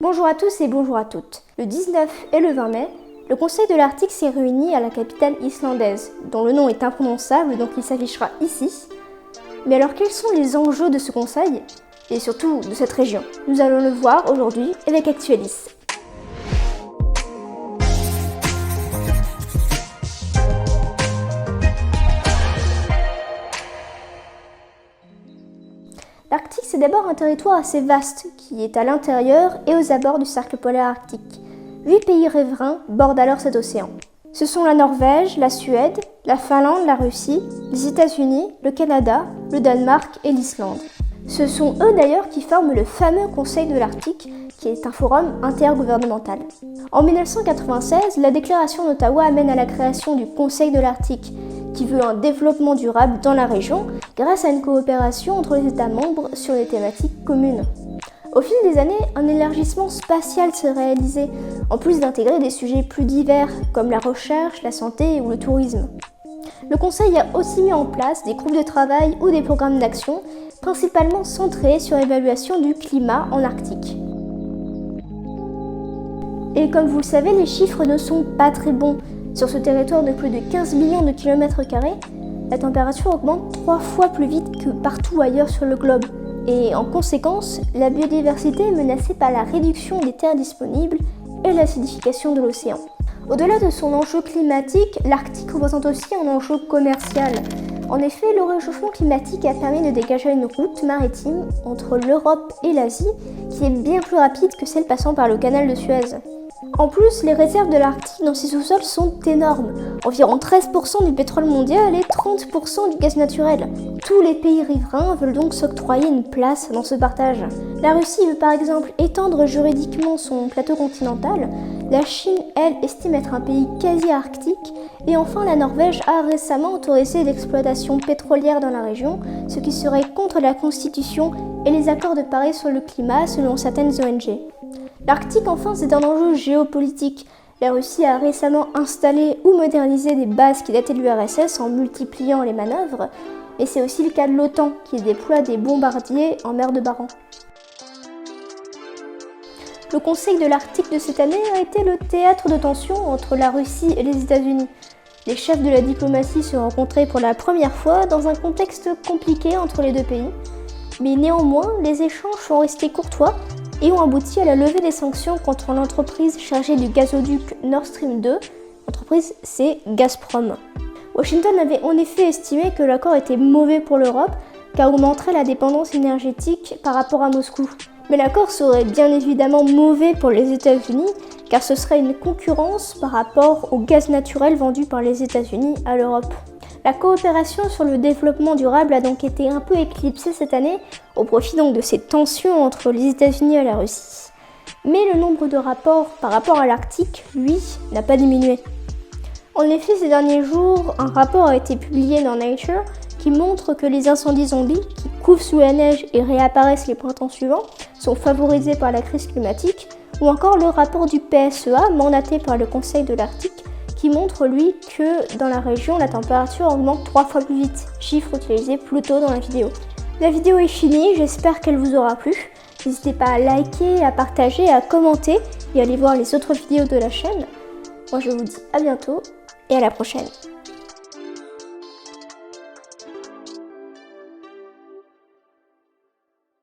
Bonjour à tous et bonjour à toutes. Le 19 et le 20 mai, le Conseil de l'Arctique s'est réuni à la capitale islandaise, dont le nom est imprononçable donc il s'affichera ici. Mais alors quels sont les enjeux de ce conseil et surtout de cette région? Nous allons le voir aujourd'hui avec Actualis. L'Arctique, c'est d'abord un territoire assez vaste, qui est à l'intérieur et aux abords du cercle polaire arctique. 8 pays riverains bordent alors cet océan. Ce sont la Norvège, la Suède, la Finlande, la Russie, les États-Unis, le Canada, le Danemark et l'Islande. Ce sont eux d'ailleurs qui forment le fameux Conseil de l'Arctique, qui est un forum intergouvernemental. En 1996, la déclaration d'Ottawa amène à la création du Conseil de l'Arctique, qui veut un développement durable dans la région grâce à une coopération entre les États membres sur des thématiques communes. Au fil des années, un élargissement spatial s'est réalisé, en plus d'intégrer des sujets plus divers comme la recherche, la santé ou le tourisme. Le Conseil a aussi mis en place des groupes de travail ou des programmes d'action, principalement centrés sur l'évaluation du climat en Arctique. Et comme vous le savez, les chiffres ne sont pas très bons. Sur ce territoire de plus de 15 millions de kilomètres carrés, la température augmente 3 fois plus vite que partout ailleurs sur le globe. Et en conséquence, la biodiversité est menacée par la réduction des terres disponibles et l'acidification de l'océan. Au-delà de son enjeu climatique, l'Arctique représente aussi un enjeu commercial. En effet, le réchauffement climatique a permis de dégager une route maritime entre l'Europe et l'Asie qui est bien plus rapide que celle passant par le canal de Suez. En plus, les réserves de l'Arctique dans ses sous-sols sont énormes, environ 13% du pétrole mondial et 30% du gaz naturel. Tous les pays riverains veulent donc s'octroyer une place dans ce partage. La Russie veut par exemple étendre juridiquement son plateau continental, la Chine, elle, estime être un pays quasi-arctique, et enfin la Norvège a récemment autorisé l'exploitation pétrolière dans la région, ce qui serait contre la Constitution et les accords de Paris sur le climat selon certaines ONG. L'Arctique, enfin, c'est un enjeu géopolitique. La Russie a récemment installé ou modernisé des bases qui dataient de l'URSS en multipliant les manœuvres, et c'est aussi le cas de l'OTAN qui déploie des bombardiers en mer de Barents. Le Conseil de l'Arctique de cette année a été le théâtre de tensions entre la Russie et les États-Unis. Les chefs de la diplomatie se rencontraient pour la première fois dans un contexte compliqué entre les deux pays, mais néanmoins, les échanges sont restés courtois et ont abouti à la levée des sanctions contre l'entreprise chargée du gazoduc Nord Stream 2, l'entreprise c'est Gazprom. Washington avait en effet estimé que l'accord était mauvais pour l'Europe car augmenterait la dépendance énergétique par rapport à Moscou. Mais l'accord serait bien évidemment mauvais pour les États-Unis car ce serait une concurrence par rapport au gaz naturel vendu par les États-Unis à l'Europe. La coopération sur le développement durable a donc été un peu éclipsée cette année, au profit donc de ces tensions entre les États-Unis et la Russie. Mais le nombre de rapports par rapport à l'Arctique, lui, n'a pas diminué. En effet, ces derniers jours, un rapport a été publié dans Nature qui montre que les incendies zombies, qui couvent sous la neige et réapparaissent les printemps suivants, sont favorisés par la crise climatique, ou encore le rapport du PSEA, mandaté par le Conseil de l'Arctique, qui montre lui que dans la région la température augmente 3 fois plus vite, chiffre utilisé plus tôt dans la vidéo. La vidéo est finie, j'espère qu'elle vous aura plu. N'hésitez pas à liker, à partager, à commenter et à aller voir les autres vidéos de la chaîne. Moi je vous dis à bientôt et à la prochaine.